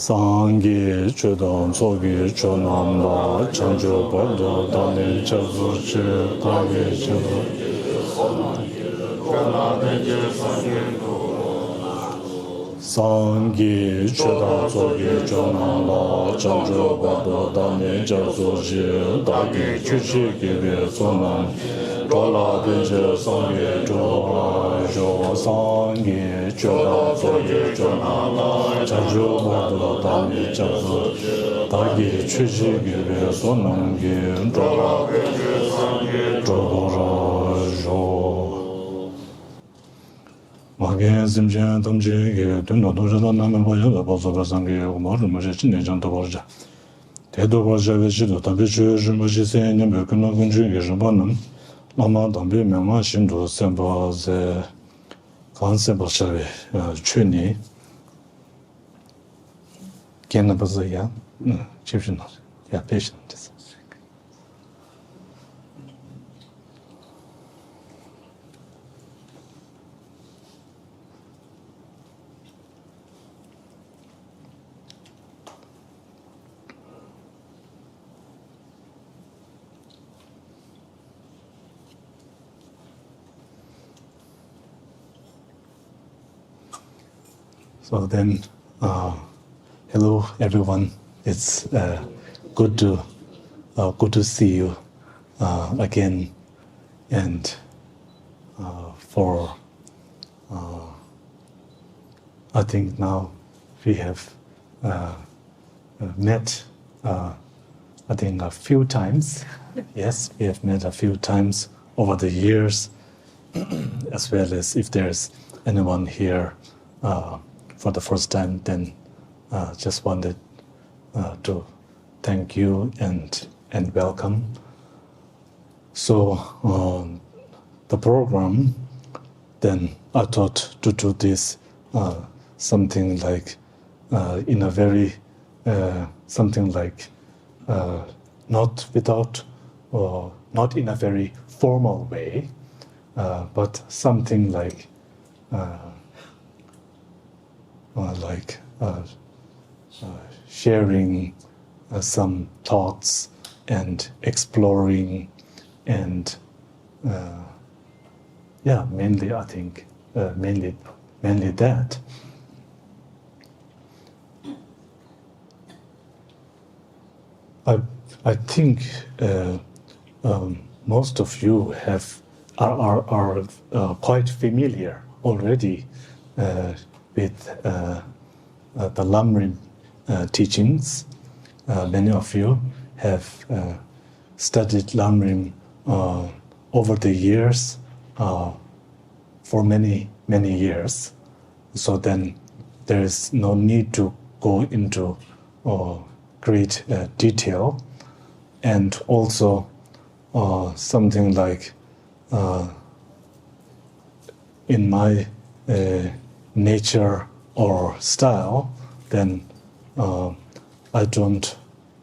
Sangye Chodon Sogi Chonamba Chanjo Bado Dani Chazu Che Dagi Chazu Sangye Chodon Sogi Chonamba Chanjo Bado Dani Chazu Che Dagi Chuchi Kibe Sonan Chola Benje Sangye Chola Jo Sangye Chola Sogi Chonamba Chanjo Bado Dani Chazu Dagi Chuchi Kibe Sonan Chola Benje Sangye Chola Jo Magen Simchen Tamche Ge Tundo Dojada Namen Boya Bozo Sangye Umar Maje Chine Janto Borja Tedo Borja Vechido Tabi Chu Rinpoche Se Nyambe Kuno Kunju Ge Rinpoche Lama Dambi Mema Shindu Senpa Ze Kan Senpa Shawe Chuni Kena Baza Ya Chipshin Ya Patient So then, hello everyone. It's good to see you again, and for I think now we have met I think a few times. Yes, we have met a few times over the years, as well as if there's anyone here for the first time, then just wanted to thank you and welcome. So the program, then I thought to do this something like in a very something like not without or not in a very formal way, but something like sharing some thoughts and exploring, and mainly I think mainly that. I think most of you are quite familiar already with the lamrim teachings. Many of you have studied lamrim over the years, for many years. So then there is no need to go into great detail, and also something like in my nature or style, then I don't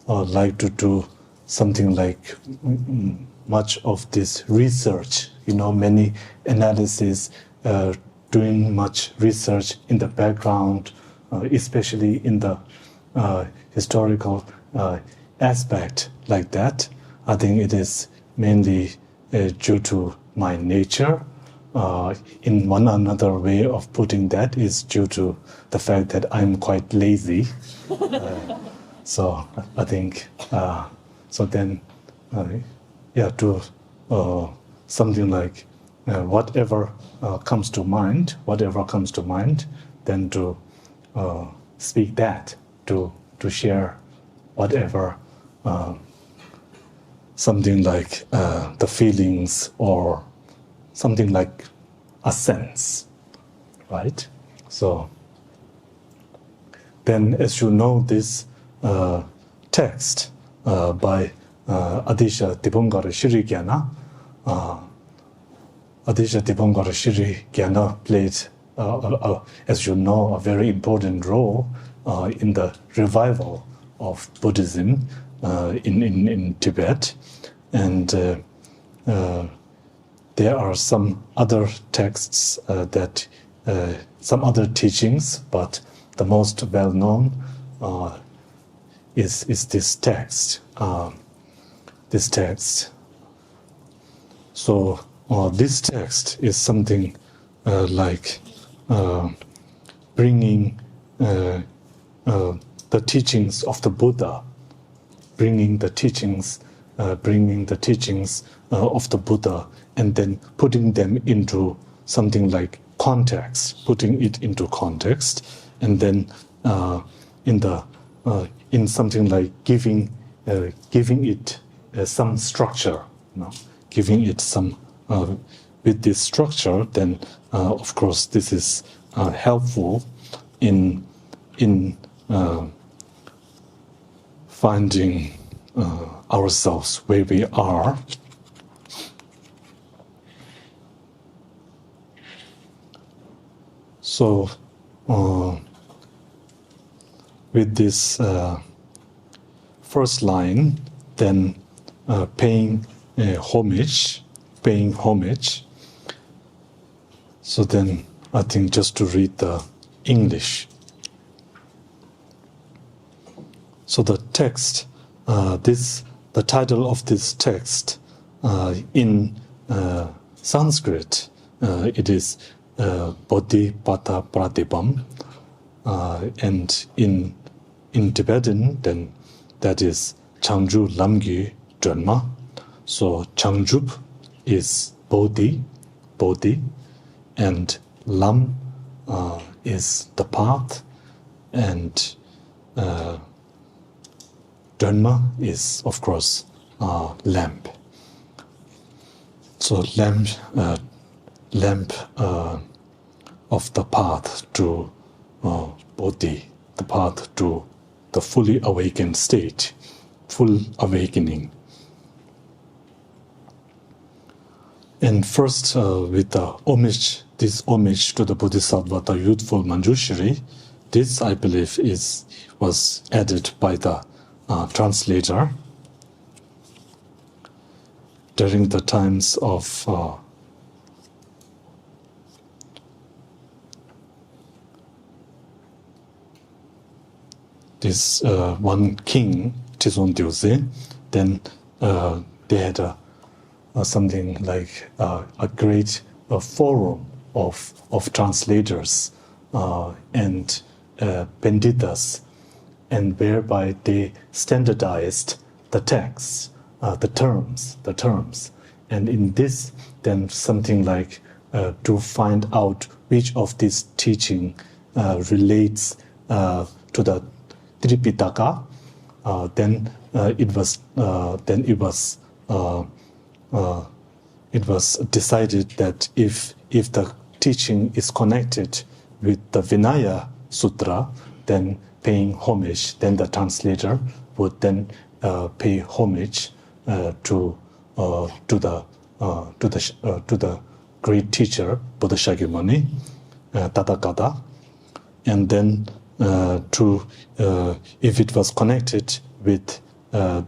like to do something like much of this research, many analysis, doing much research in the background, especially in the historical aspect like that. I think it is mainly due to my nature. In one another way of putting that is due to the fact that I'm quite lazy. So I think, so then, to something like whatever comes to mind, then to speak that, to share whatever, something like the feelings or something like a sense, right? So then, as you know, this text by Atiśa Dipongara Shri Gyana, Atiśa Dipongara Shri Gyana played, as you know, a very important role in the revival of Buddhism in Tibet, and there are some other texts some other teachings, but the most well-known is this text. This text. So this text is something like bringing the teachings of the Buddha, bringing the teachings of the Buddha, and then putting them into something like context, putting it into context, and then in something like giving it some structure, giving it some with this structure. Then of course this is helpful in finding ourselves where we are. So with this first line, then paying homage. So then I think just to read the English. So the text, the title of this text in Sanskrit, it is Bodhipatta Pratipam, and in Tibetan, then that is Changju Lamgyu Dharma. So Changjup is Bodhi, and Lam is the path, and Dharma is, of course, lamp. So lamp of the path to Bodhi, the path to the fully awakened state, full awakening. And first, with the homage, this homage to the Bodhisattva, the youthful Manjushri, this I believe was added by the translator during the times of this one king, Tizon Dyose. Then they had something like a great forum of translators and penditas, and whereby they standardized the texts, the terms, and in this, then something like to find out which of this teaching relates to the Tripitaka. Then it was decided that if the teaching is connected with the Vinaya Sutra, then paying homage, then the translator would then pay homage to the great teacher Buddha Shakyamuni, Tathagata, and then if it was connected with the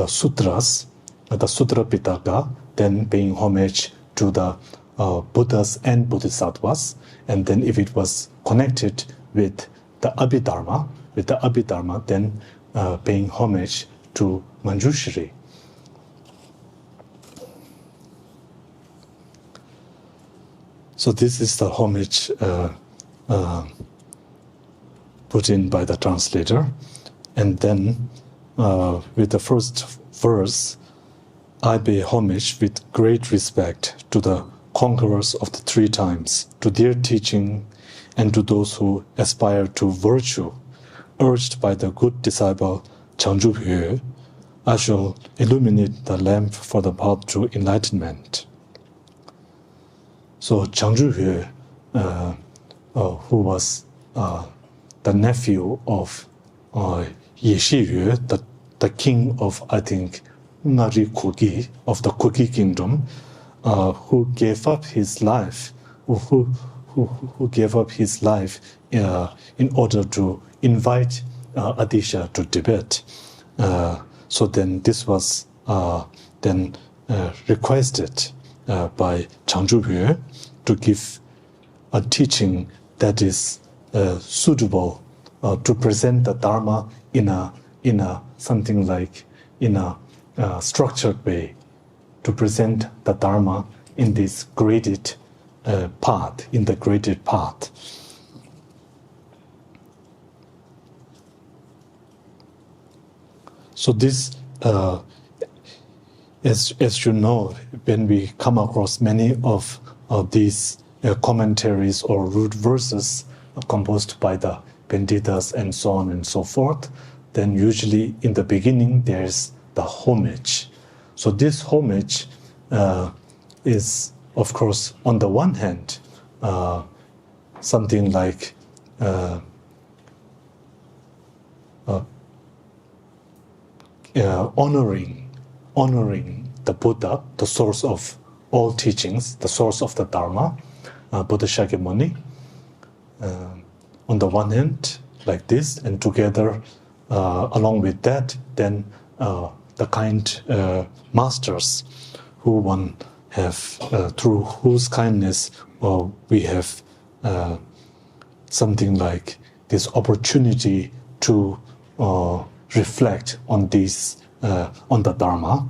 sutras, the Sutra Pitaka, then paying homage to the Buddhas and Bodhisattvas, and then if it was connected with the Abhidharma, then paying homage to Manjushri. So this is the homage put in by the translator. And then with the first verse, I pay homage with great respect to the conquerors of the three times, to their teaching, and to those who aspire to virtue, urged by the good disciple Changju Hue. I shall illuminate the lamp for the path to enlightenment. So Changju Hue, who was the nephew of Yeshi Hue, the king of, I think, Ngari Kuki, of the Kuki kingdom, who gave up his life, who gave up his life in order to invite Atiśa to Tibet. So then this was then requested by Changju Hue to give a teaching that is suitable to present the dharma in a something like in a structured way, to present the dharma in this graded path, in the graded path. So this, as you know, when we come across many of these commentaries or root verses composed by the Panditas and so on and so forth, then usually in the beginning there's the homage. So this homage is, of course, on the one hand, something like honoring the Buddha, the source of all teachings, the source of the Dharma, Buddha Shakyamuni. On the one hand, like this, and together, along with that, then the kind masters who one have, through whose kindness we have something like this opportunity to reflect on these, on the Dharma.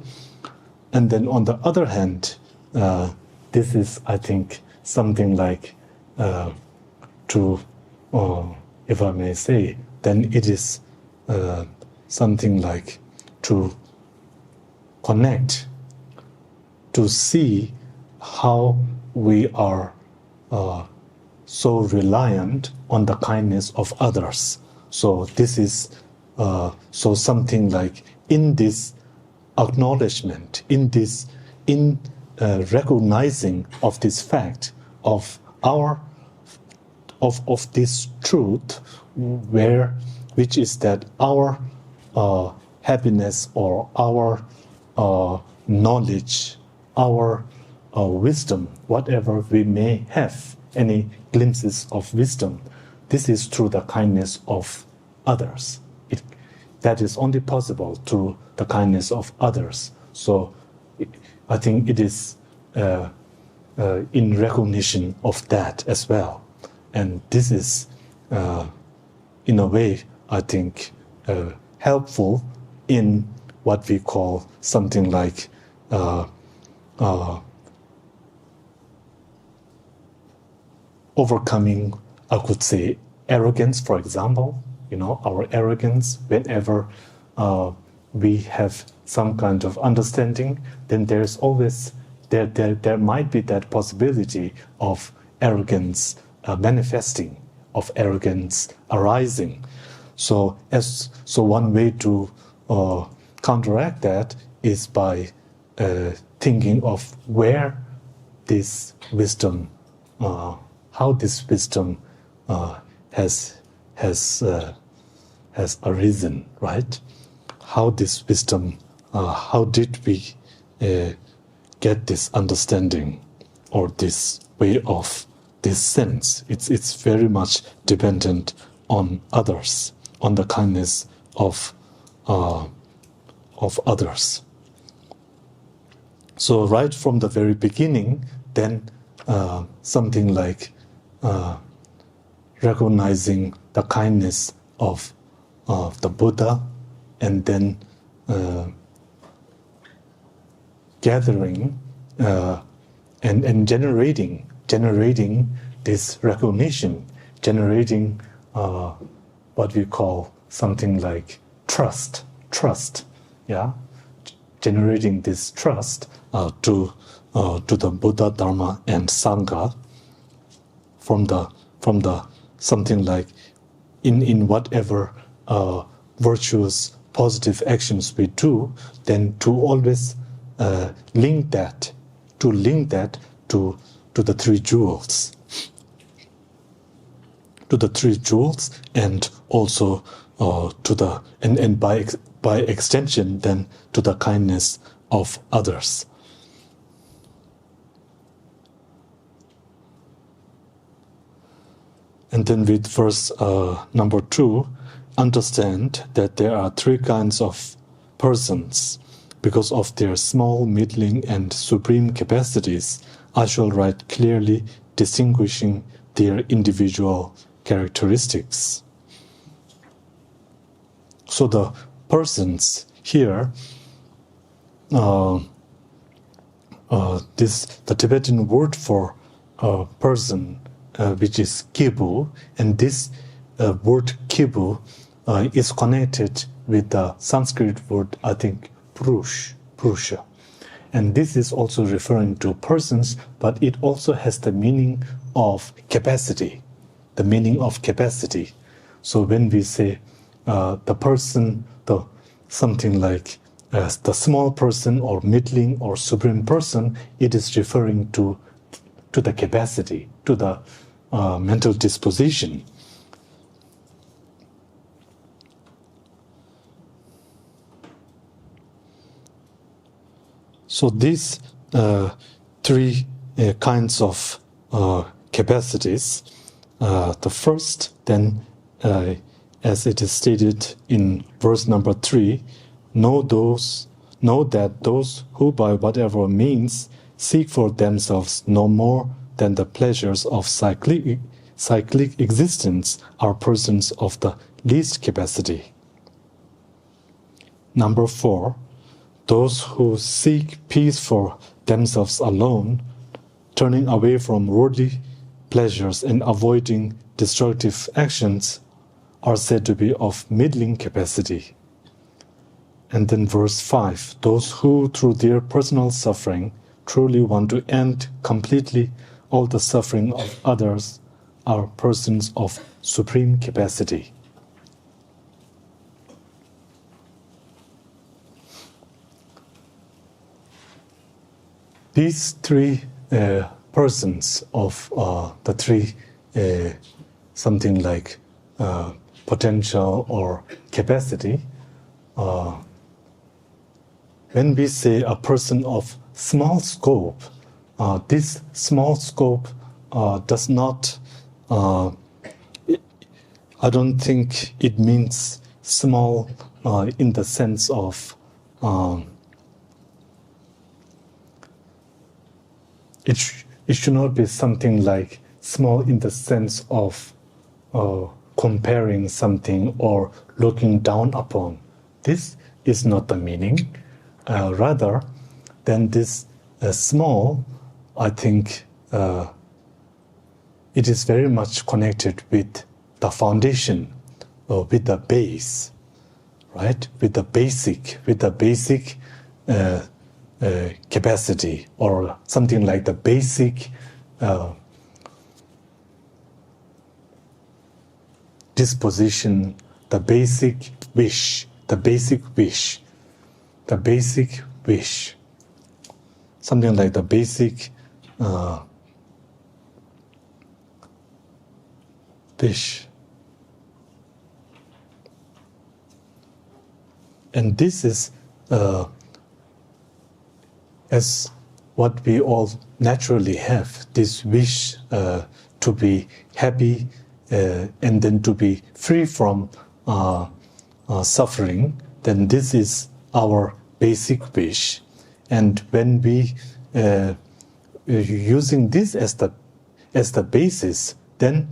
And then on the other hand, this is, I think, something like to, if I may say, then it is something like to connect, to see how we are so reliant on the kindness of others. So this is so something like in this acknowledgement, in recognizing of this fact of our of this truth, which is that our happiness or our knowledge, our wisdom, whatever we may have, any glimpses of wisdom, this is through the kindness of others. That is only possible through the kindness of others. So I think it is in recognition of that as well. And this is, in a way, I think, helpful in what we call something like overcoming, I could say, arrogance, for example. You know, our arrogance, whenever we have some kind of understanding, then there's always, there might be that possibility of arrogance manifesting, of arrogance arising. So one way to counteract that is by thinking of where this wisdom, how this wisdom has arisen, right? How this wisdom, how did we get this understanding or this way of this sense? It's very much dependent on others, on the kindness of others. So right from the very beginning, then something like recognizing the kindness of the Buddha, and then gathering and generating this recognition, generating what we call something like trust, yeah, generating this trust to the Buddha, Dharma, and Sangha from the something like in whatever virtuous positive actions we do, then to always link that to the three jewels, and also to the and by extension then to the kindness of others. And then with verse number 2, understand that there are three kinds of persons. Because of their small, middling, and supreme capacities, I shall write clearly distinguishing their individual characteristics. So the persons here, the Tibetan word for person, which is kibu, and this word kibu is connected with the Sanskrit word, I think, purusha. And this is also referring to persons, but it also has the meaning of capacity, the meaning of capacity. So when we say the person, something like the small person or middling or supreme person, it is referring to the capacity, to the mental disposition. So these three kinds of capacities, the first, then, as it is stated in verse number 3, know that those who by whatever means seek for themselves no more than the pleasures of cyclic existence are persons of the least capacity. Number 4, those who seek peace for themselves alone, turning away from worldly pleasures and avoiding destructive actions, are said to be of middling capacity. And then verse 5, those who through their personal suffering truly want to end completely all the suffering of others are persons of supreme capacity. These three persons of the three something like potential or capacity, when we say a person of small scope, this small scope does not, I don't think it means small in the sense of it should not be something like small in the sense of comparing something or looking down upon. This is not the meaning. Rather than this small, I think it is very much connected with the foundation, or with the base, right? With the basic capacity, or something like the basic disposition, the basic wish, something like the basic wish. And this is as what we all naturally have, this wish to be happy and then to be free from suffering, then this is our basic wish. And when we using this as the basis, then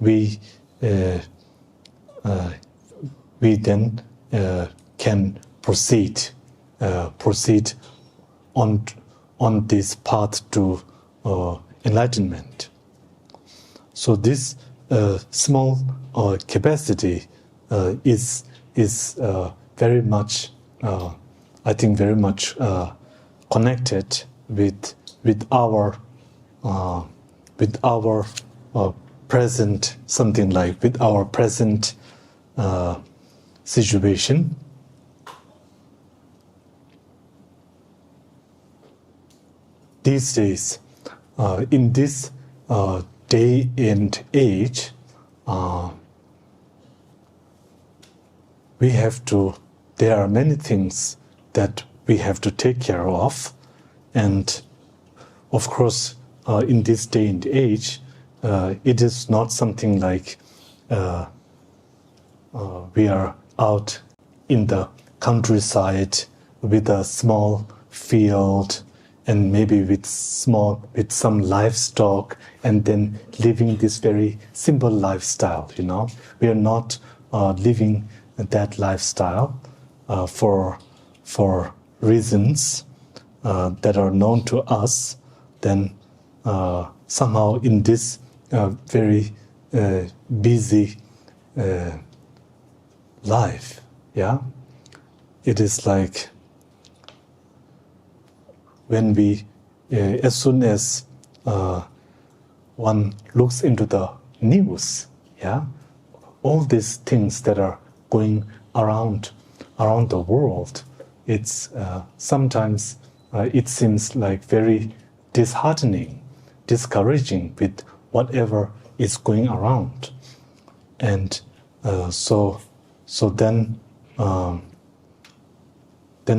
we then can proceed on this path to enlightenment. So this small capacity is very much, I think, very much connected with our present, something like with our present situation. These days, in this day and age, there are many things that we have to take care of. And of course, in this day and age, it is not something like we are out in the countryside with a small field and maybe with some livestock, and then living this very simple lifestyle. We are not living that lifestyle for reasons that are known to us, then somehow in this very busy life, yeah, it is like when we, as soon as one looks into the news, yeah, all these things that are going around the world, it's sometimes it seems like very disheartening, discouraging with whatever is going around, and so then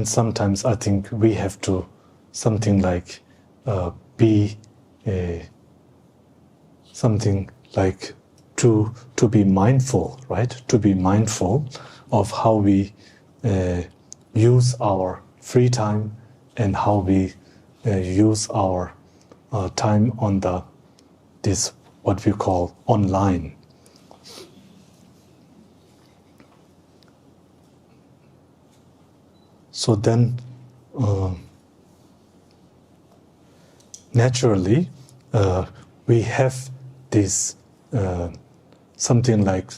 sometimes I think we have to something like be something like to be mindful, right? To be mindful of how we use our free time and how we use our time on this what we call online. So then, naturally, we have this something like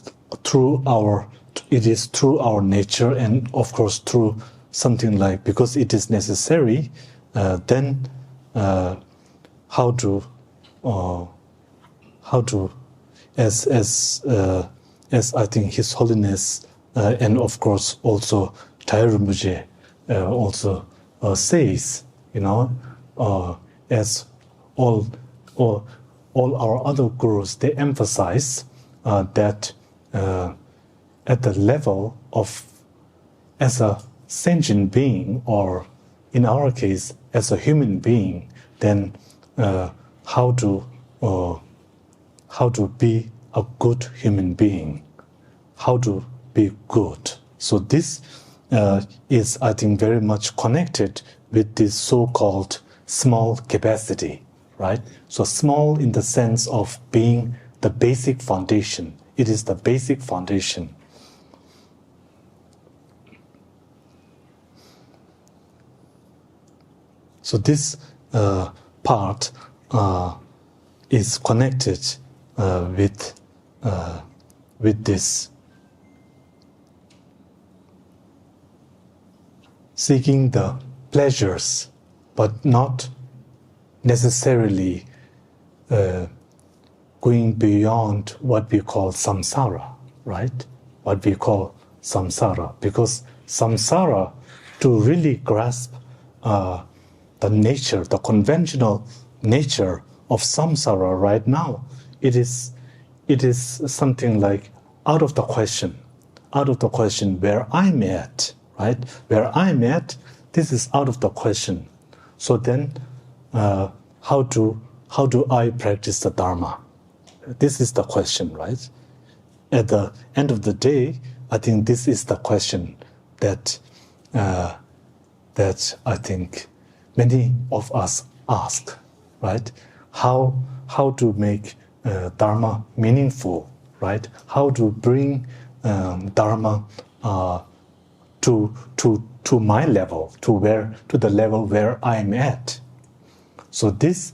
it is through our nature, and of course through something like, because it is necessary, then how to as I think His Holiness and of course also Thai Rinpoche also says, as all our other gurus, they emphasize that at the level of, as a sentient being, or in our case as a human being, then how to be a good human being, how to be good. So this is, I think, very much connected with this so-called small capacity, right? So small in the sense of being the basic foundation. It is the basic foundation. So this part is connected with this seeking the pleasures, but not necessarily going beyond what we call samsara, right? What we call samsara, because samsara, to really grasp the nature, the conventional nature of samsara right now, it is something like out of the question where I'm at, right? Where I'm at, this is out of the question. So then, how do I practice the dharma? This is the question, right? At the end of the day, I think this is the question that I think many of us ask, right? How to make dharma meaningful, right? How to bring dharma to my level, to the level where I'm at. So this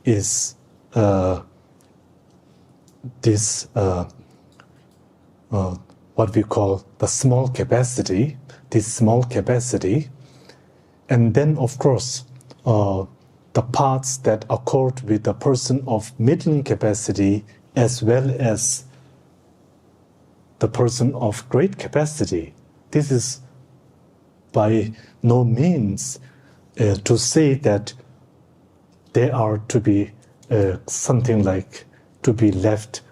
is what we call the small capacity. This small capacity, and then of course the parts that accord with the person of middling capacity, as well as the person of great capacity. This is by no means to say that they are to be something like to be left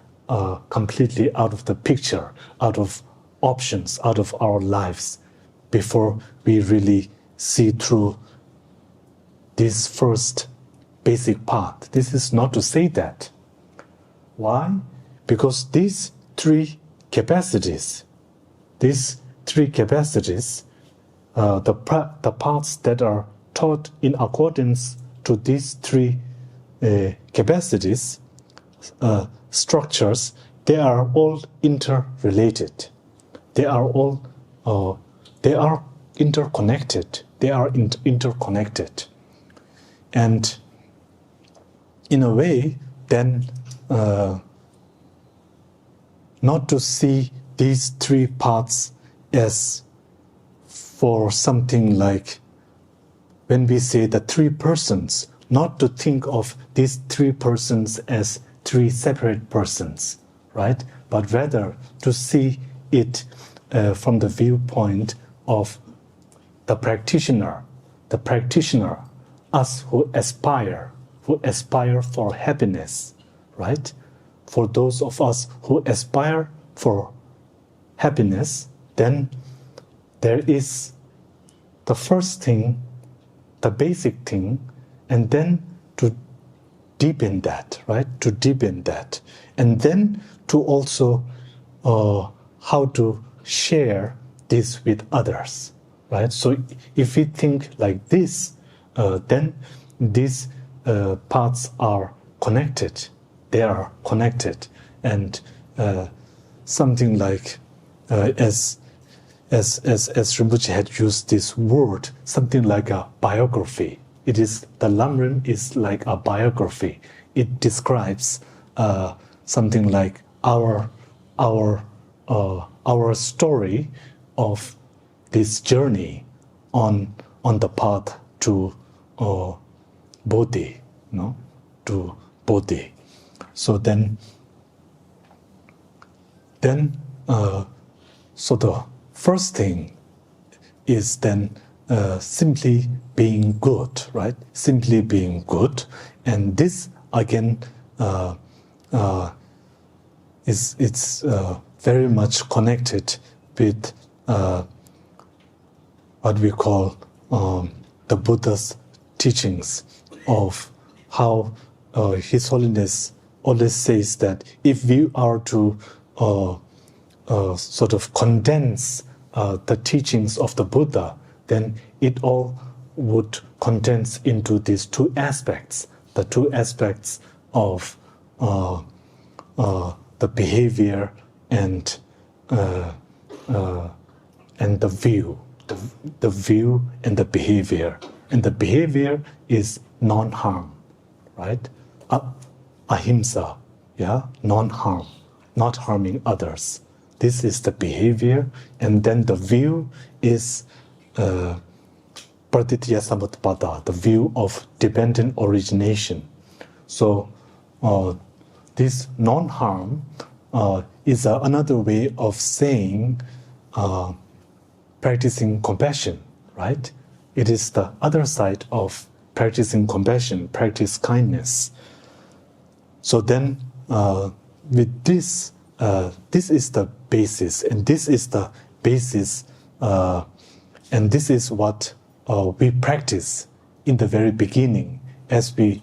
completely out of the picture, out of options, out of our lives, before we really see through this first basic part. This is not to say that. Why? Because these three capacities, the parts that are taught in accordance to these three capacities, structures, they are all interrelated. they are all they are interconnected. They are interconnected, and in a way, then not to see these three parts as for something like when we say the three persons, not to think of these three persons as three separate persons, right? But rather to see it from the viewpoint of the practitioner, us who aspire for happiness, right? For those of us who aspire for happiness, then there is the first thing, the basic thing, and then to deepen that, right? To deepen that. And then to also how to share this with others, right? So if we think like this, then these parts are connected. They are connected. And something like, as Rinpoche had used this word, something like a biography. It is, the lamrim is like a biography. It describes something like our story of this journey on the path to Bodhi, to Bodhi. So then, so the first thing is then simply being good, right? Simply being good, and this again it's very much connected with what we call the Buddha's teachings of how His Holiness always says that if we are to sort of condense the teachings of the Buddha, then it all would condense into these two aspects, the two aspects of the behavior and the view, the view and the behavior. And the behavior is non-harm, right? Ahimsa, yeah, non-harm, not harming others. This is the behavior, and then the view is pratitya samutpada, the view of dependent origination. So this non-harm is another way of saying practicing compassion, right? It is the other side of practicing compassion, practice kindness. So then with this, this is the basis, and this is the basis, and this is what we practice in the very beginning. As we,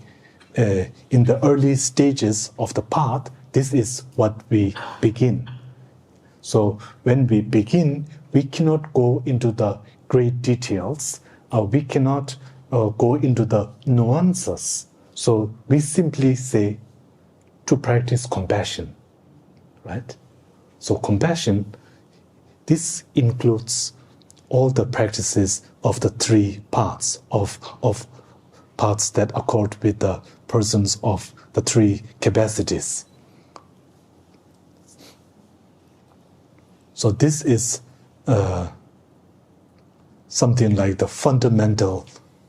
in the early stages of the path, this is what we begin. So when we begin, we cannot go into the great details, we cannot go into the nuances. So we simply say to practice compassion, right? So compassion, this includes all the practices of the three parts, of parts that accord with the persons of the three capacities. So this is something like the fundamental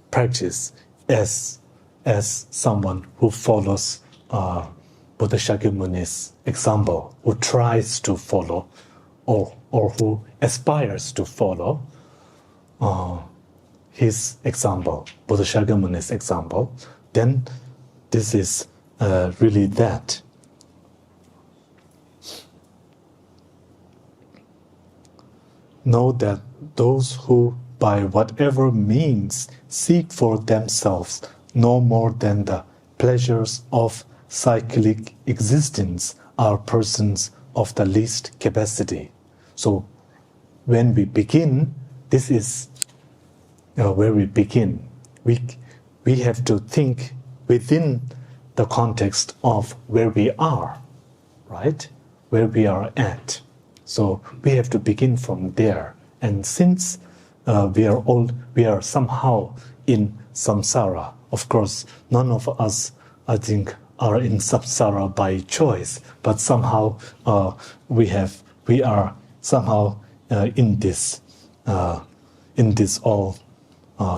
practice as someone who follows Buddha Shakyamuni's example, who tries to follow or who aspires to follow his example, Buddha Shakyamuni's example, then this is really that. Know that those who, by whatever means, seek for themselves no more than the pleasures of cyclic existence are persons of the least capacity. So when we begin, this is where we begin. We have to think within the context of where we are, right? Where we are at. So we have to begin from there. And since we are somehow in samsara, of course, none of us, I think, are in samsara by choice, but somehow we are somehow in this all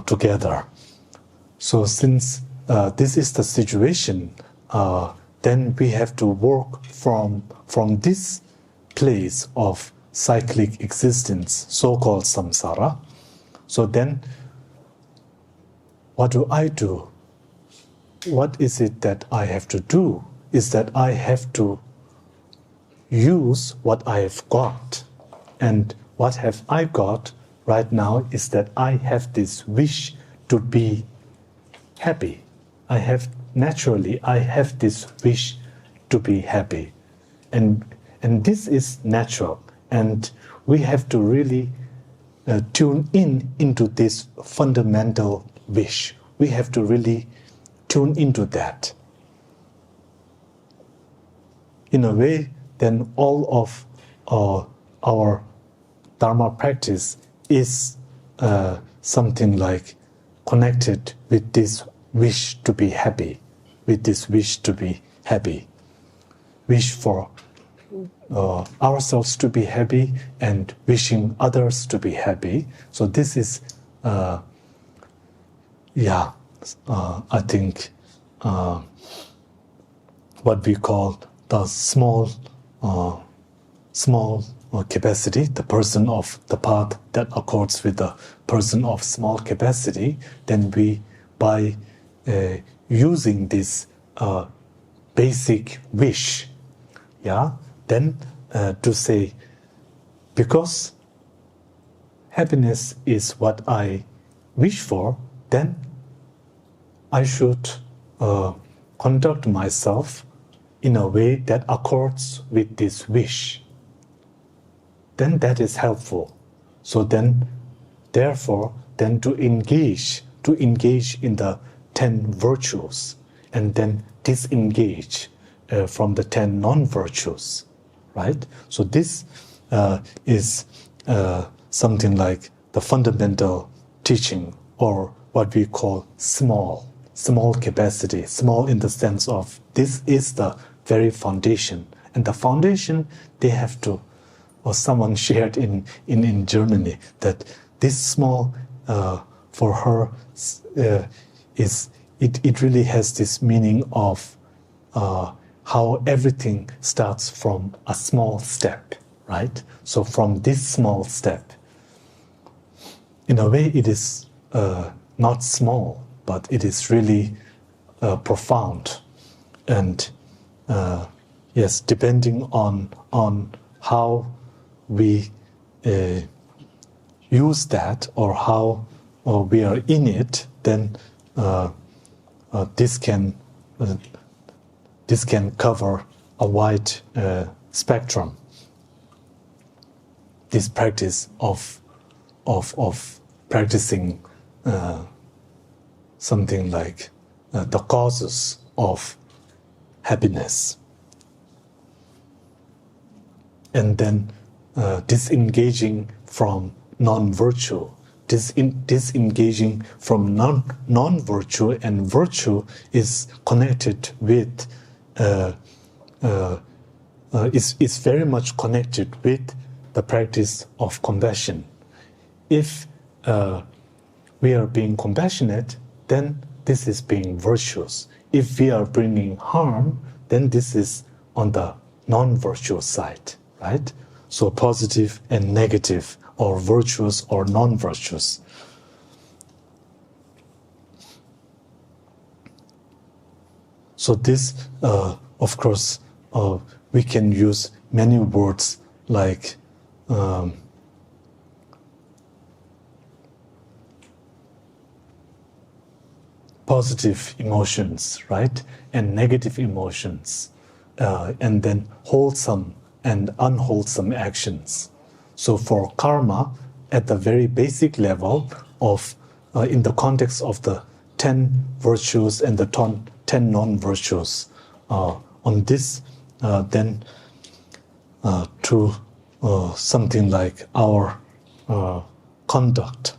together. So since this is the situation, then we have to work from this place of cyclic existence, so-called samsara. So then, what do I do? What is it that I have to do? Is that I have to use what I have got. And what have I got right now is that I have this wish to be happy. I have this wish to be happy. And this is natural. And we have to really tune into this fundamental wish. We have to really tune into that. In a way, then all of our dharma practice is something like connected with this wish to be happy, wish for ourselves to be happy and wishing others to be happy. So this is, I think, what we call the small capacity, the person of the path that accords with the person of small capacity. Then we, by using this basic wish, then to say, because happiness is what I wish for, then I should conduct myself in a way that accords with this wish. Then that is helpful. So then, therefore, then to engage in the 10 virtues, and then disengage from the 10 non-virtues, right? So this is something like the fundamental teaching, or what we call small capacity, small in the sense of this is the very foundation. And the foundation, they have to, or someone shared in Germany, that this small, for her, it really has this meaning of how everything starts from a small step, right? So from this small step, in a way it is not small, but it is really profound. And yes, depending on how we use that, or how we are in it, then this can cover a wide spectrum. This practice of practicing something like the causes of happiness, and then disengaging from non-virtue, disengaging from non-virtue, and virtue is connected with, is very much connected with the practice of compassion. If we are being compassionate, then this is being virtuous. If we are bringing harm, then this is on the non-virtuous side, right? So positive and negative, or virtuous or non-virtuous. So this, of course, we can use many words like positive emotions, right? And negative emotions, and then wholesome and unwholesome actions. So for karma, at the very basic level of, in the context of the 10 virtues and the 10 non-virtues, on this, then to something like our conduct.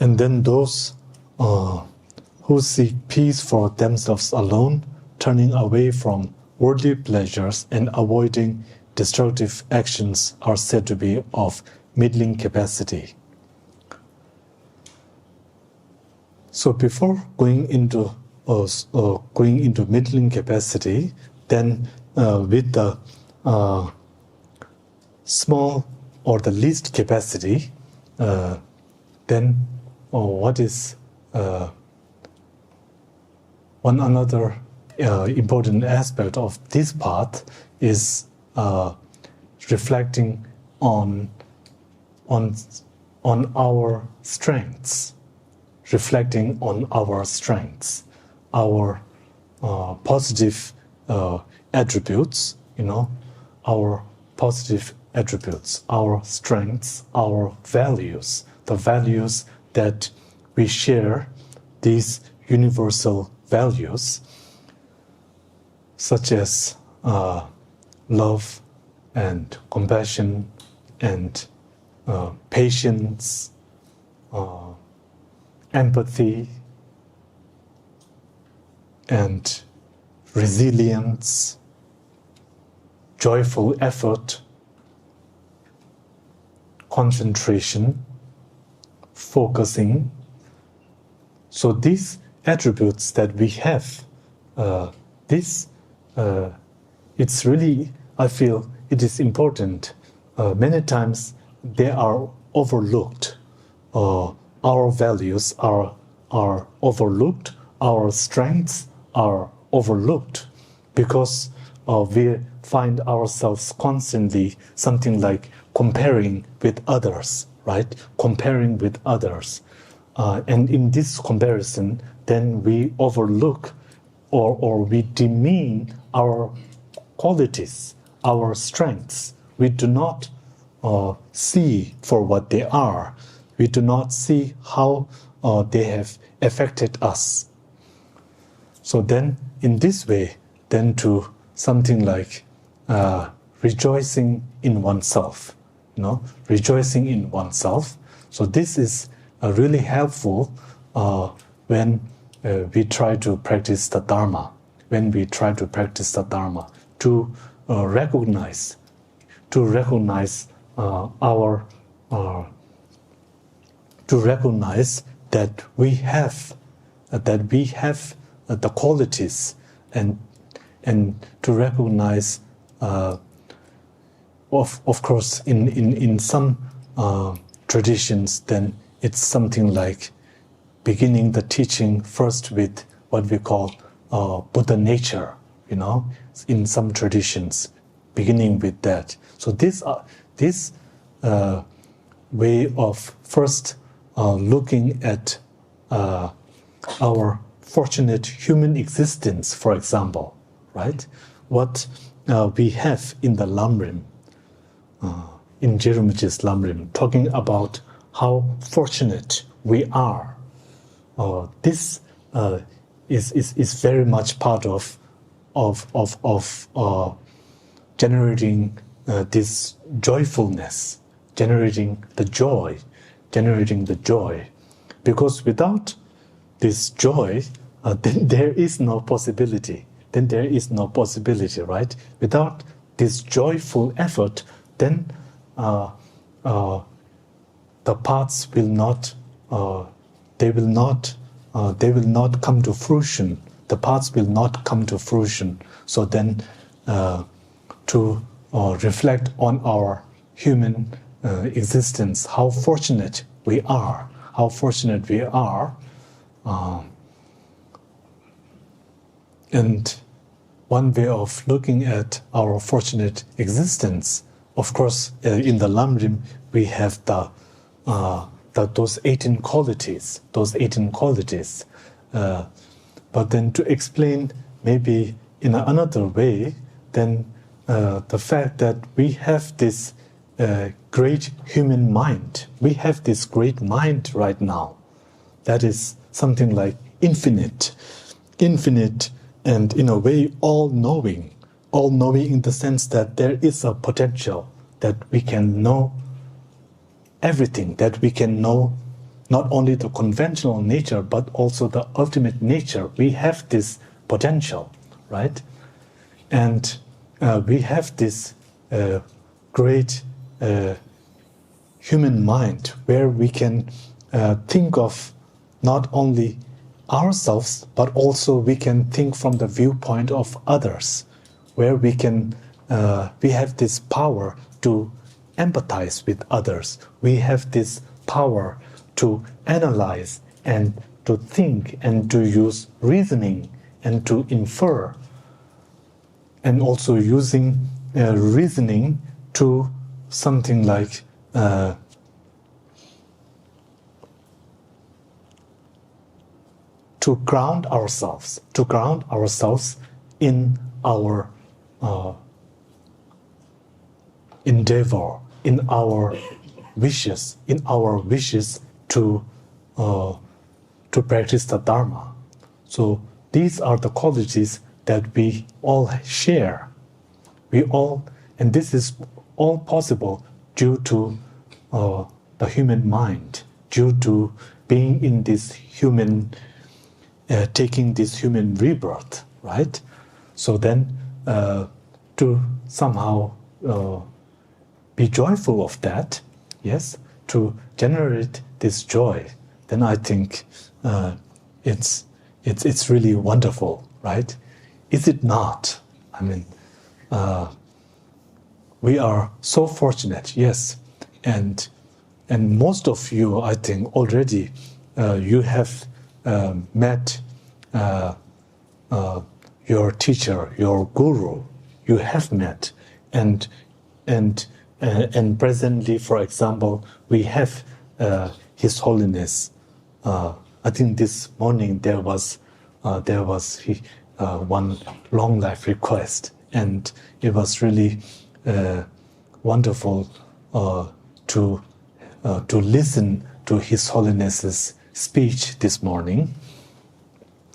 And then those who seek peace for themselves alone, turning away from worldly pleasures and avoiding destructive actions, are said to be of middling capacity. So before going into middling capacity, then with the small or the least capacity, then what is one another important aspect of this path is reflecting on our strengths, reflecting on our strengths, our positive attributes, our positive attributes, our strengths, our values, the values that we share, these universal values, such as love and compassion and patience, empathy and resilience, joyful effort, concentration, focusing. So these attributes that we have, it's really, I feel it is important. Many times they are overlooked. Our values are overlooked. Our strengths are overlooked because we find ourselves constantly something like comparing with others, right? Comparing with others. And in this comparison, then we overlook or we demean our qualities, our strengths. We do not see for what they are. We do not see how they have affected us. So then, in this way, then to something like rejoicing in oneself, rejoicing in oneself. So this is really helpful when we try to practice the dharma. When we try to practice the dharma, to recognize our to recognize that we have the qualities, and to recognize of course in some traditions, then it's something like beginning the teaching first with what we call Buddha nature, in some traditions, beginning with that. So this way of first looking at our fortunate human existence, for example, right? What we have in the lamrim, in Rinpoche's lamrim, talking about how fortunate we are. This is very much part of generating this joyfulness, generating the joy, because without this joy, then there is no possibility. Right? Without this joyful effort, then the paths will not. They will not come to fruition. The paths will not come to fruition. So then, to reflect on our human existence, how fortunate we are. And one way of looking at our fortunate existence, of course, in the lamrim we have those 18 qualities. But then to explain maybe in another way, then the fact that we have this great human mind. We have this great mind right now. That is something like infinite, and in a way all-knowing in the sense that there is a potential that we can know everything, that we can know not only the conventional nature but also the ultimate nature. We have this potential, right? And we have this great human mind where we can think of not only ourselves, but also we can think from the viewpoint of others, where we can we have this power to empathize with others. We have this power to analyze and to think and to use reasoning and to infer, and also using reasoning to something like to ground ourselves in our endeavor, in our wishes to practice the dharma. So these are the qualities that we all share. And this is all possible due to the human mind, due to being in this human, taking this human rebirth, right? So then, to somehow be joyful of that, yes, to generate this joy, then I think it's really wonderful, right? Is it not? I mean, we are so fortunate, yes, and most of you, I think, already you have met your teacher, your guru. You have met, and presently, for example, we have His Holiness. I think this morning there was one long life request, and it was really wonderful to listen to His Holiness's speech this morning,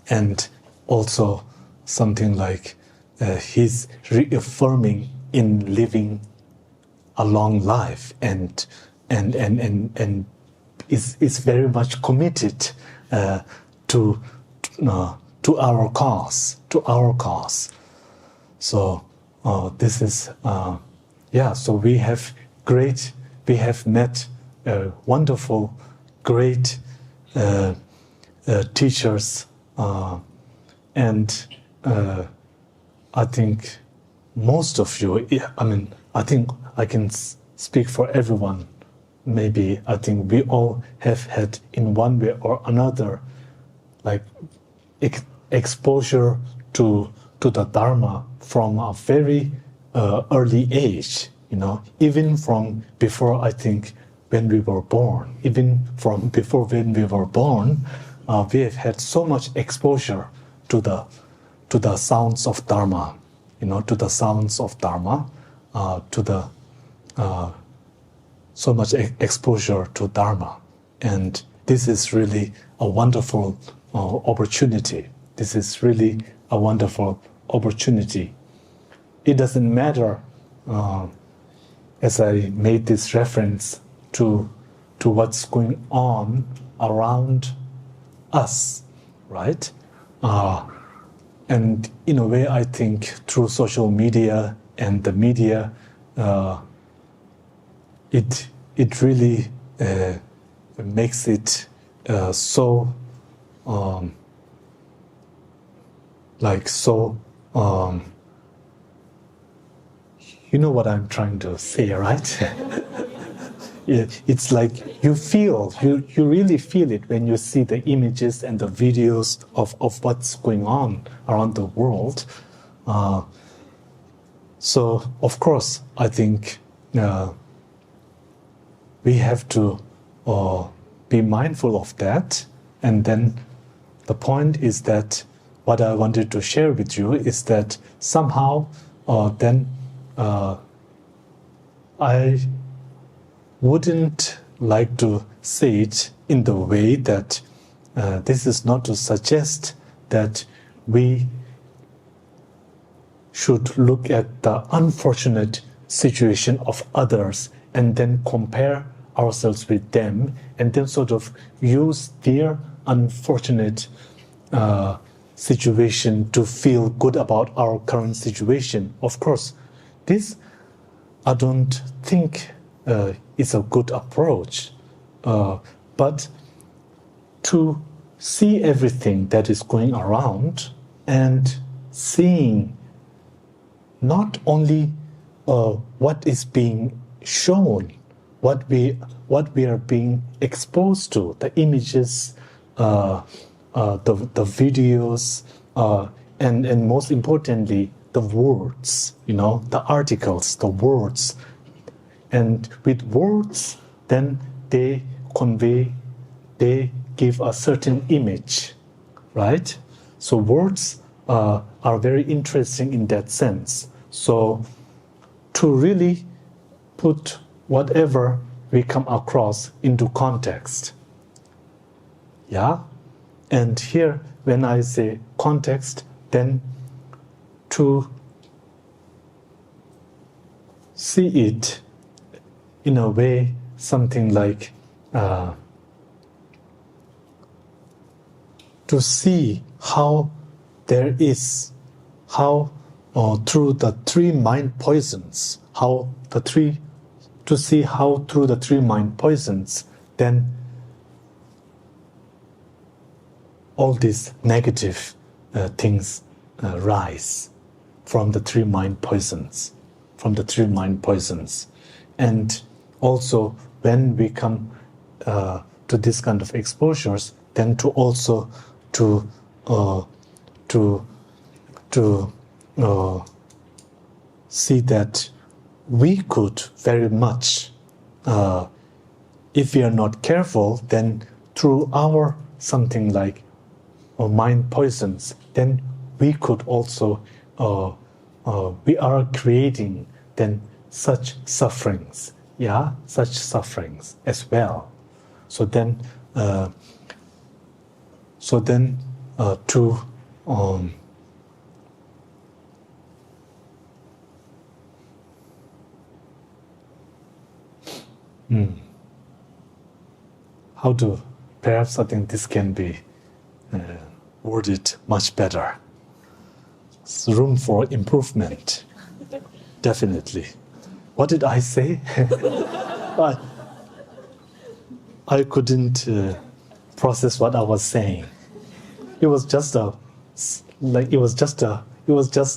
and also something like he's reaffirming in living a long life, and is very much committed to our cause, So this is So we have met wonderful, great teachers, and I think most of you, I think I can speak for everyone. Maybe I think we all have had in one way or another, like exposure to the Dharma from a very early age. Even from before, I think, when we were born. Even from before when we were born, we have had so much exposure to the sounds of Dharma, so much exposure to Dharma. And this is really a wonderful opportunity. It doesn't matter, as I made this reference to what's going on around us, right? And in a way, I think through social media and the media, it really makes it so you know what I'm trying to say, right? It's like you really feel it when you see the images and the videos of what's going on around the world. So, of course, I think we have to be mindful of that. And then the point is that what I wanted to share with you is that somehow then I wouldn't like to say it in the way that this is not to suggest that we should look at the unfortunate situation of others and then compare ourselves with them and then sort of use their unfortunate situation to feel good about our current situation. Of course, this I don't think is a good approach, but to see everything that is going around and seeing not only what is being shown, what we are being exposed to, the images, the videos, and most importantly, the words, the articles, the words. And with words, then they give a certain image, right? So words are very interesting in that sense. So to really put whatever we come across into context. Yeah? And here, when I say context, then to see it in a way, something like to see how there is, how through the three mind poisons, to see how through the three mind poisons, then all these negative things rise from the three mind poisons, and also when we come to this kind of exposures, then to also to see that we could very much, if we are not careful, then through our something like mind poisons, then we could also, we are creating then such sufferings, such sufferings as well. So then, how to, perhaps I think this can be worded much better. There's room for improvement, definitely. What did I say? I couldn't process what I was saying. It was just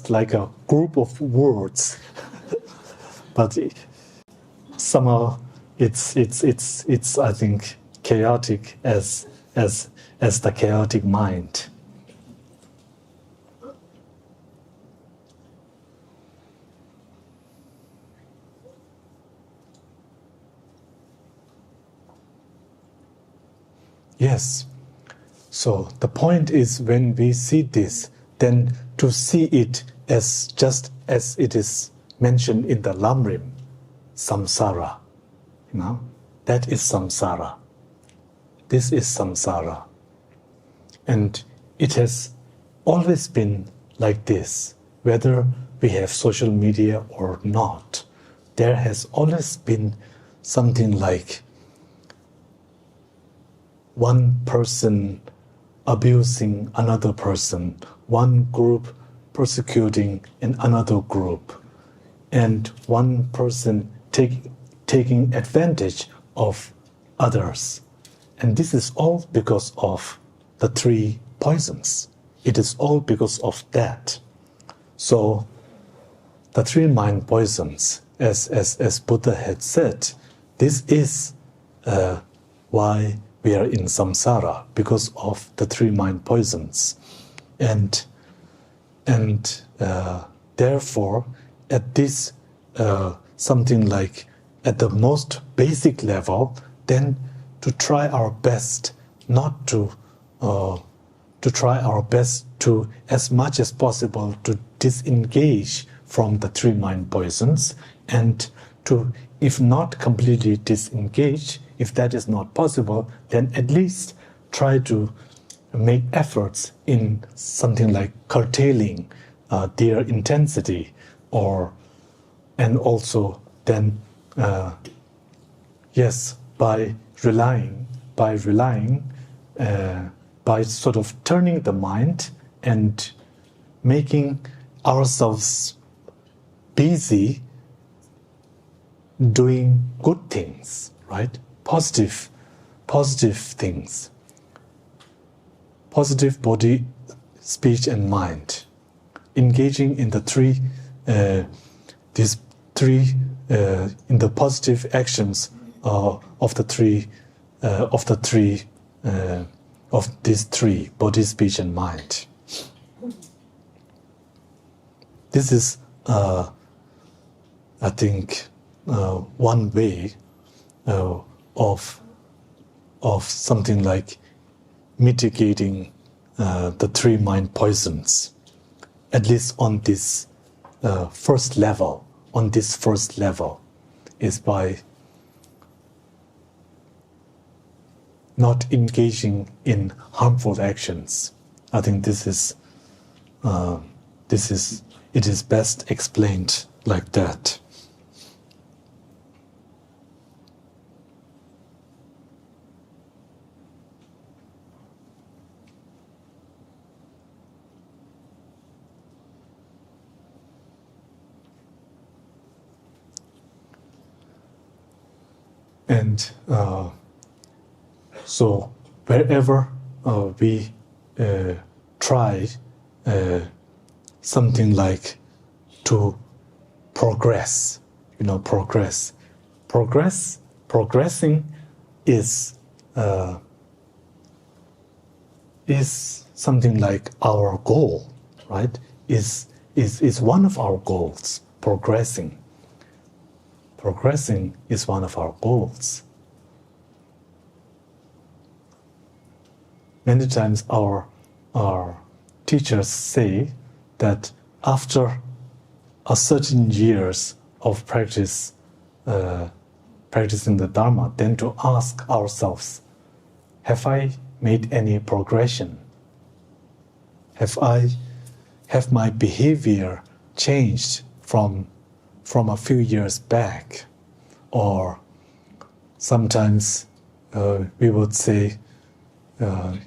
like a group of words, but somehow it's I think chaotic as the chaotic mind. Yes. So the point is, when we see this, then to see it as just as it is mentioned in the lamrim, samsara. That is samsara. This is samsara. And it has always been like this, whether we have social media or not. There has always been something like one person abusing another person, one group persecuting another group, and one person taking advantage of others. And this is all because of the three poisons. It is all because of that. So the three mind poisons, as Buddha had said, this is why we are in samsara, because of the three mind poisons. And therefore, at this something like at the most basic level, then to try our best not to try our best to, as much as possible, to disengage from the three mind poisons and to if not completely disengage, if that is not possible, then at least try to make efforts in something like curtailing their intensity, and also then by relying, by sort of turning the mind and making ourselves busy doing good things, right? Positive things. Positive body, speech, and mind. Engaging in the three, in the positive actions of these three, body, speech, and mind. This is, I think, one way of something like mitigating the three mind poisons, at least on this first level. On this first level, is by not engaging in harmful actions. I think it is best explained like that. And so wherever we try something like to progress, progressing is something like our goal, right? Is one of our goals. Progressing is one of our goals. Many times our teachers say that after a certain years of practice, practicing the Dharma, then to ask ourselves, have I made any progression? Have my behavior changed from a few years back? Or sometimes we would say,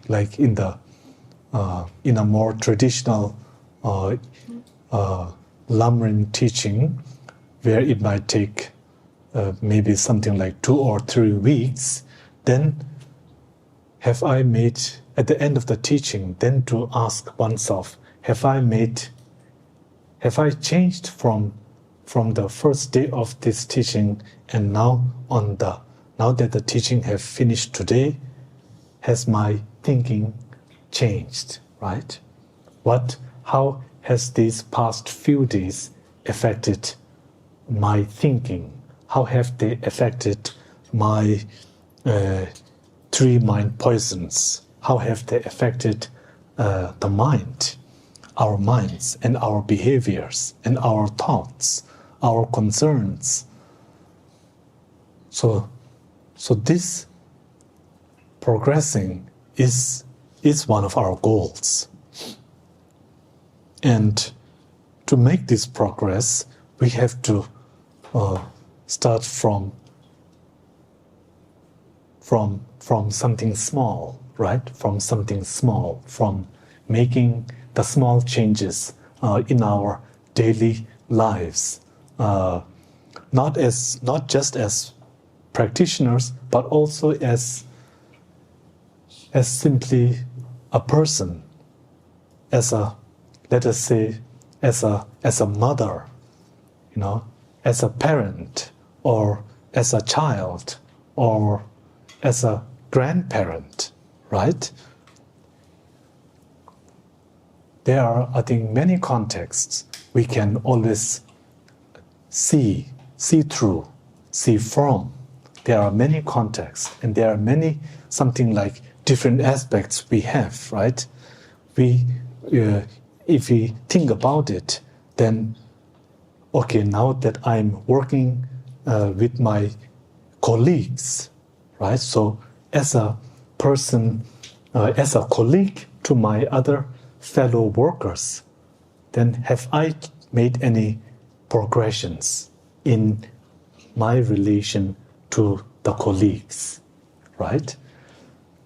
like in a more traditional lamrim teaching, where it might take maybe something like 2 or 3 weeks, then have I made, at the end of the teaching, then to ask oneself, have I changed from the first day of this teaching, and now that the teaching have finished today, has my thinking changed, right? How has these past few days affected my thinking? How have they affected my 3 mind poisons? How have they affected the mind, our minds, and our behaviors, and our thoughts, our concerns? So this progressing is one of our goals. And to make this progress, we have to start from something small, right? From something small, from making the small changes in our daily lives, not just as practitioners, but also as simply a person, let us say, as a mother, as a parent, or as a child, or as a grandparent, right? There are, I think, many contexts we can always see through, see from. There are many contexts, and there are many, something like different aspects we have, right? If we think about it, then, okay, now that I'm working with my colleagues, right? So as a person, as a colleague to my other fellow workers, then have I made any progressions in my relation to the colleagues, right?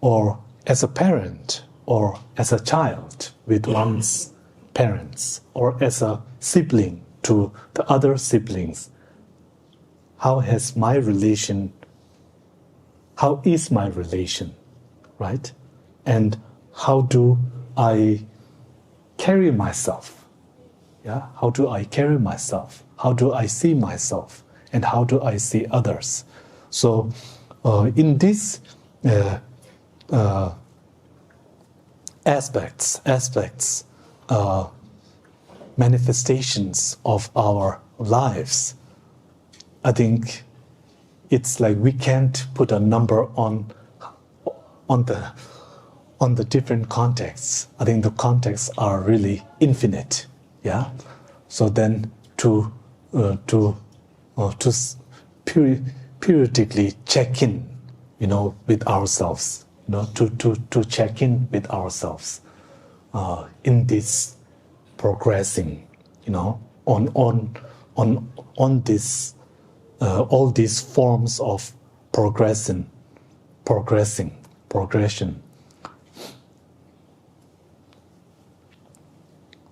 Or as a parent, or as a child with one's parents, or as a sibling to the other siblings, how is my relation, right? And how do I carry myself? Yeah, how do I carry myself? How do I see myself? And how do I see others? So, in these aspects, manifestations of our lives, I think it's like we can't put a number on the different contexts. I think the contexts are really infinite. Yeah. So then to periodically check in, with ourselves. To check in with ourselves in this progressing. On this all these forms of progression.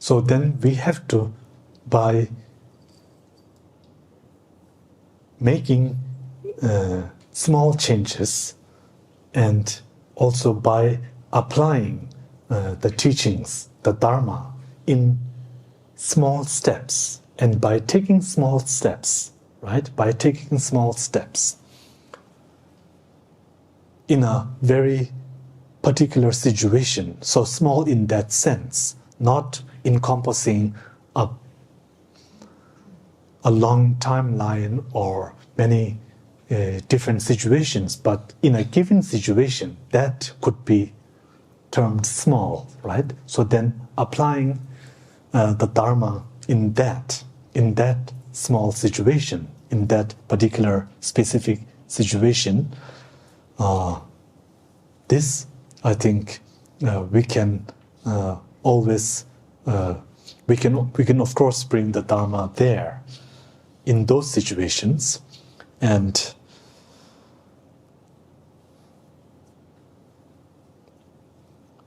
So then we have to, by making small changes and also by applying the teachings, the dharma, in small steps, and by taking small steps, right? By taking small steps in a very particular situation, so small in that sense, not encompassing a long timeline or many different situations, but in a given situation that could be termed small, right? So then applying the dharma in that small situation, in that particular specific situation, this I think we can always we can of course bring the dharma there in those situations. And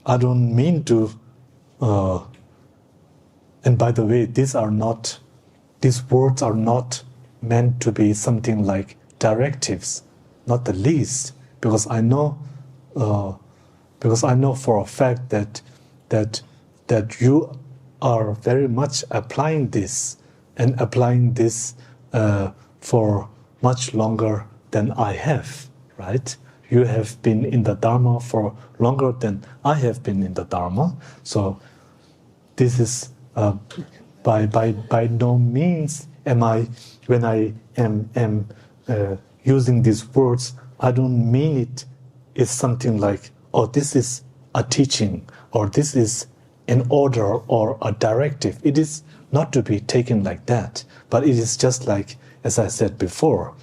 I don't mean to and by the way, these words are not meant to be something like directives, not the least, because I know for a fact that you are very much applying this for much longer than I have, right? You have been in the Dharma for longer than I have been in the Dharma. So this is by no means am I, when I am using these words, I don't mean it is something like, oh, this is a teaching, or this is an order or a directive. It is not to be taken like that, but it is just like, as I said before,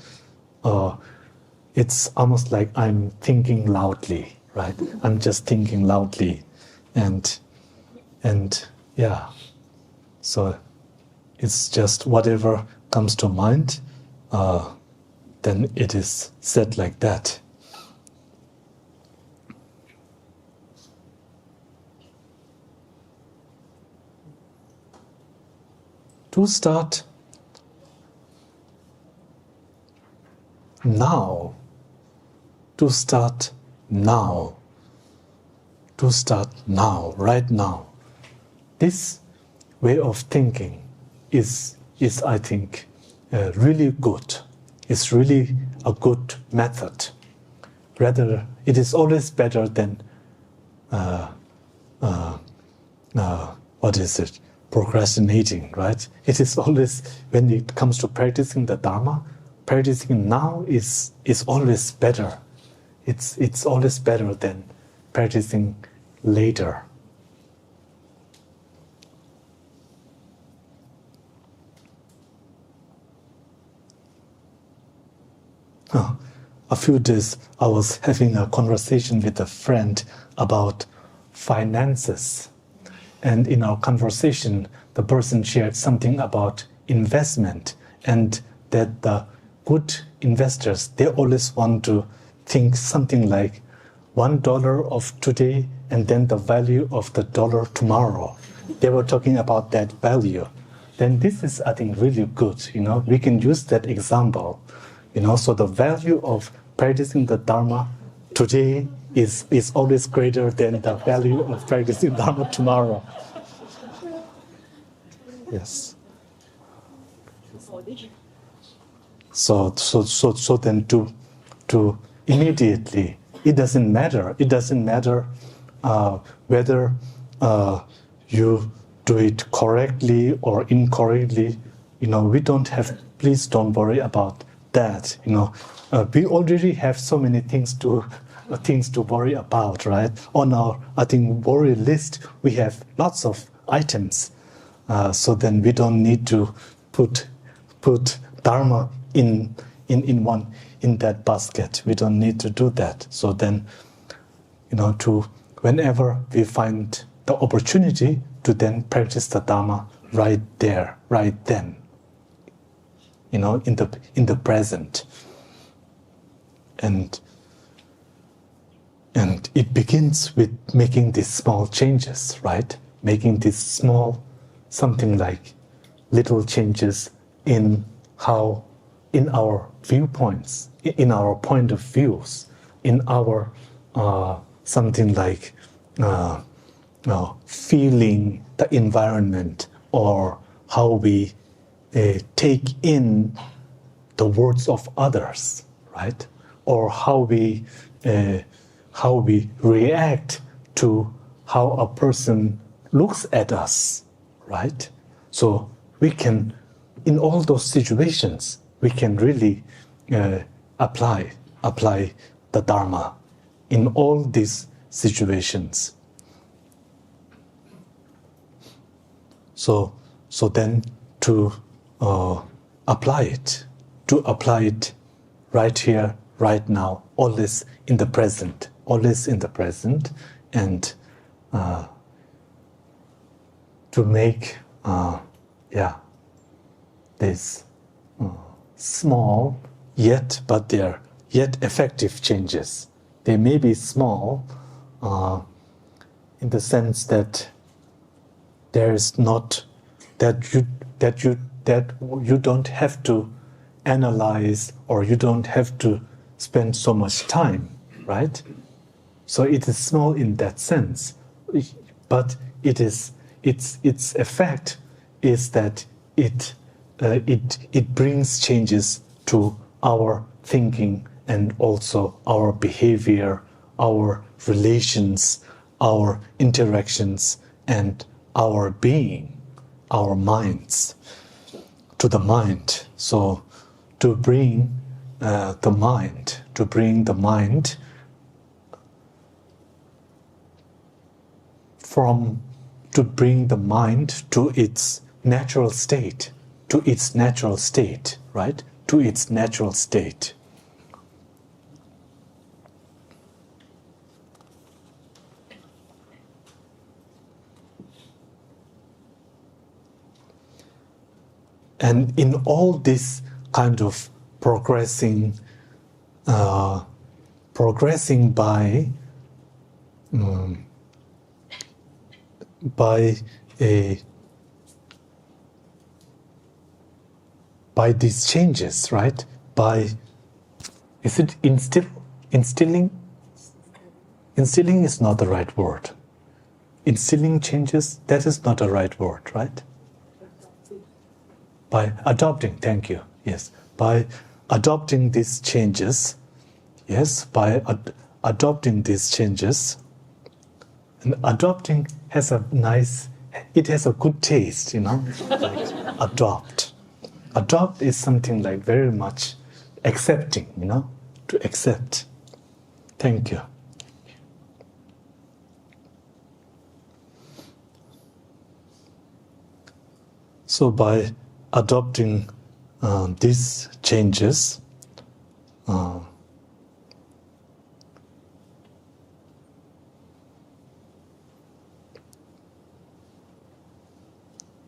it's almost like I'm thinking loudly, right? I'm just thinking loudly, and yeah. So it's just whatever comes to mind, then it is said like that. To start now, right now. This way of thinking is I think, really good. It's really a good method. Rather, it is always better than procrastinating, right? It is always, when it comes to practicing the Dharma, practicing now is always better. It's always better than practicing later. a few days I was having a conversation with a friend about finances. And in our conversation, the person shared something about investment, and that the good investors, they always want to think something like $1 of today and then the value of the dollar tomorrow. They were talking about that value. Then this is, I think, really good. We can use that example. So the value of practicing the Dharma today is always greater than the value of practicing Dharma tomorrow. Yes. So then to immediately, it doesn't matter. It doesn't matter whether you do it correctly or incorrectly. We don't have. Please don't worry about that. We already have so many things to worry about, right? On our, I think, worry list, we have lots of items. So then we don't need to put Dharma in that basket. We don't need to do that. So then, whenever we find the opportunity to then practice the Dharma right there, right then, in the present, and it begins with making these small changes, right? Making these small, something like little changes in our viewpoints, in our point of views, in our something like feeling the environment, or how we take in the words of others, right? Or how we react to how a person looks at us, right? So we can, in all those situations, we can really apply the Dharma in all these situations. So then to apply it right here, right now, always in the present, and to make this small but they're yet effective changes. They may be small in the sense that there is not that you don't have to analyze, or you don't have to spend so much time, right? So it is small in that sense, but its effect is that it brings changes to our thinking and also our behavior, our relations, our interactions, and our being, our minds, to the mind. So to bring the mind to its natural state, right? To its natural state. And in all this kind of progressing by these changes, right? Is it instilling? Instilling is not the right word. Instilling changes, that is not the right word, right? By adopting, thank you, yes. By adopting these changes, adopting these changes, and adopting has a good taste, like adopt. Adopt is something like very much accepting, to accept. Thank you. So by adopting these changes,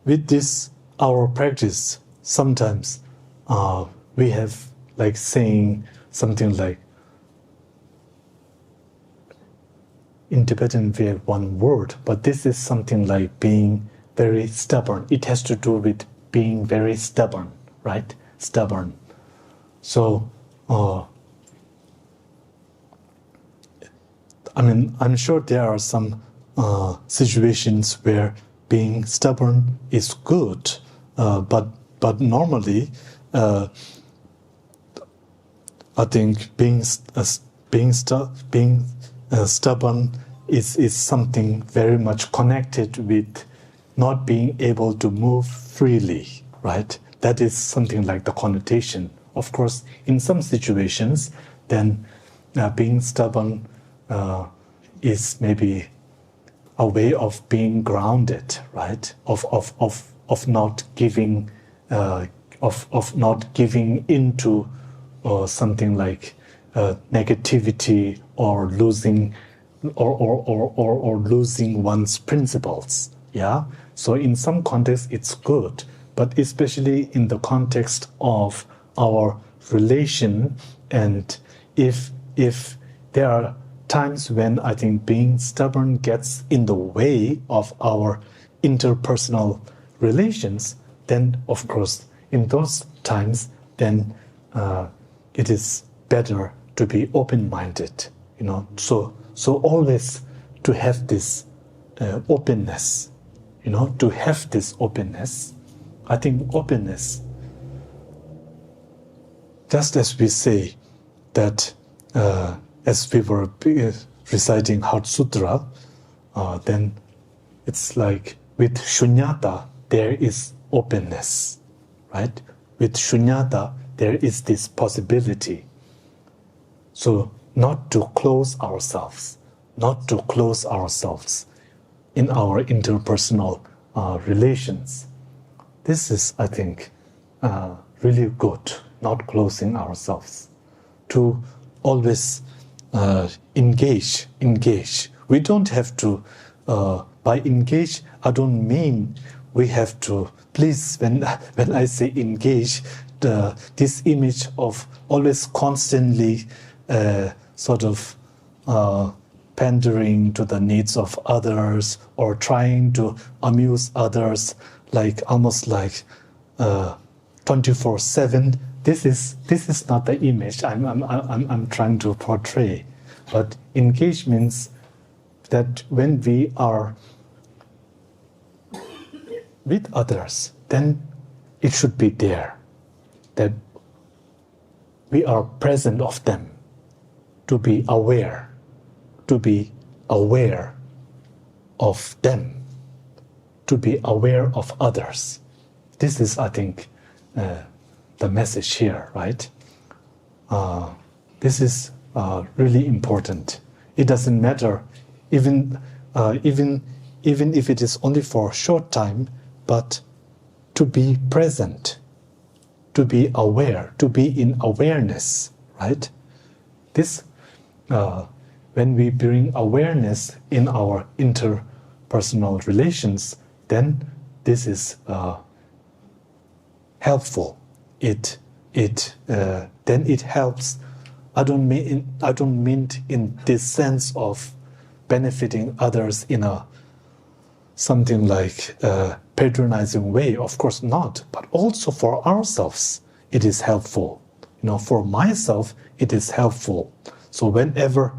with this, our practice, sometimes we have like saying something like, in Tibetan we have one word, but this is something like being very stubborn. It has to do with being very stubborn, right? Stubborn. So, I mean, I'm sure there are some situations where being stubborn is good, but normally, I think being stubborn is something very much connected with not being able to move freely, right? That is something like the connotation. Of course, in some situations, then being stubborn is maybe a way of being grounded, right? Of not giving, of not giving into something like negativity or losing, or losing one's principles. Yeah. So in some contexts, it's good, but especially in the context of our relation, and if there are times when I think being stubborn gets in the way of our interpersonal relations, then of course in those times, then it is better to be open-minded, you know. So always to have this openness, you know, to have this openness. I think openness, just as we say that as we were reciting Heart Sutra, then it's like with shunyata there is openness, right? With shunyata there is this possibility. So not to close ourselves, not to close ourselves in our interpersonal relations. This is, I think, really good, not closing ourselves. To always engage. We don't have to, by engage, I don't mean we have to, please, when I say engage, this image of always constantly sort of pandering to the needs of others or trying to amuse others, like almost like 24/7. This is not the image I'm trying to portray. But engage means that when we are with others, then it should be there, that we are present of them, to be aware of them, to be aware of others. This is, I think, the message here, right? This is really important. It doesn't matter, even if it is only for a short time, but to be present, to be aware, to be in awareness, right? This, when we bring awareness in our interpersonal relations, then this is helpful. Then it helps. I don't mean in this sense of benefiting others in a something like patronizing way. Of course not. But also for ourselves, it is helpful. You know, for myself, it is helpful. So whenever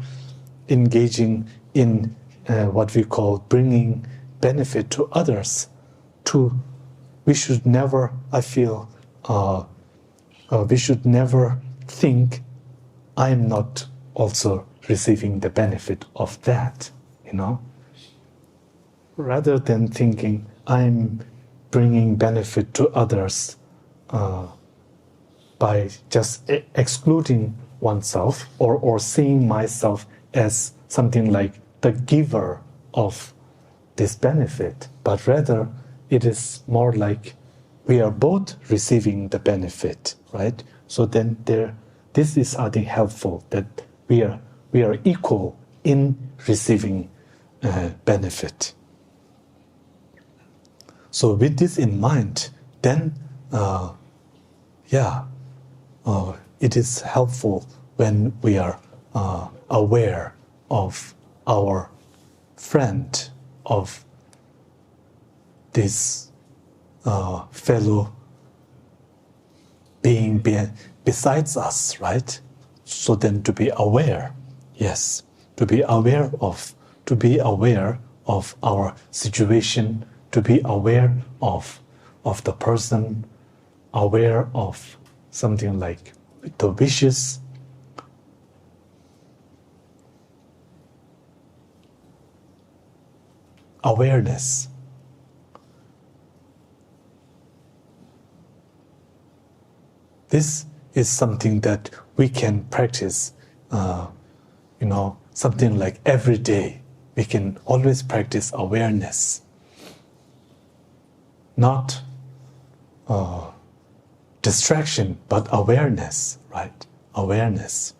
engaging in what we call bringing benefit to others, we should never, I feel, we should never think I am not also receiving the benefit of that, you know. Rather than thinking I'm bringing benefit to others by just excluding oneself or seeing myself as something like the giver of this benefit, but rather it is more like we are both receiving the benefit, right? So then there this is, I think, helpful, that we are equal in receiving benefit. So with this in mind, then it is helpful when we are aware of our friend, of this fellow being besides us, right? So then to be aware, yes, to be aware of our situation, to be aware of the person, aware of something like the wishes, awareness. This is something that we can practice, something like every day. We can always practice awareness. Not distraction, but awareness, right? Awareness.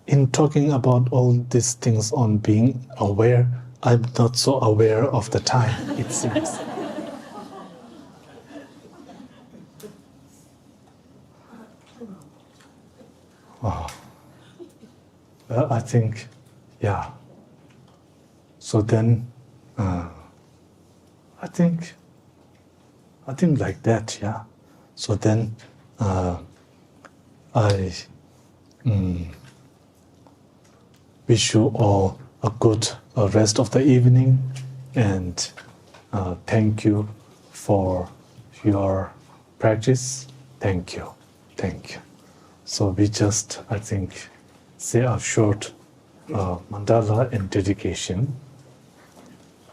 In talking about all these things on being aware, I'm not so aware of the time, it seems. Well, I think, yeah. So then, I think like that, yeah. So then, I wish you all a good rest of the evening, and thank you for your practice. Thank you. So we just, I think, say a short mandala in dedication,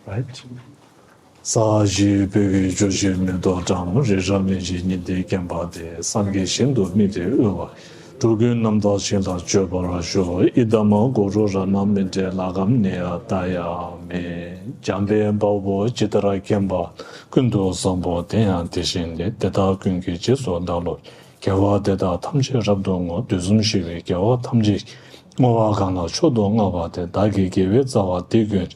right? Saji Begi Joji Mido Jam, Rijami Nide Kembade, Sange Shindu Mide Uwa, Tugun Namda Shinda Jobara Jo, Idama Goro Ranamide Lagam Nea Daya Me, Jambe Babo, Chitara Kemba, Kundo Sambo, Tehan Tishinde, Teta Kungi Chiso Dalo, Kawa Deda Tamji Rabdongo, Duzum Shivi, Kawa Tamji, Mowa Gana Chodong Abate, Dagi Give Zawa Tigun.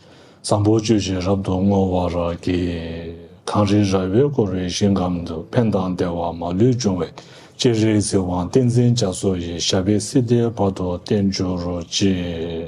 Sambojuji rabdo ngowara ki kanri rawe kore shingamdo pendang dewa ma lu jungwe chiri ziwan tenzin jaso yi shabe side pado tenjuro ji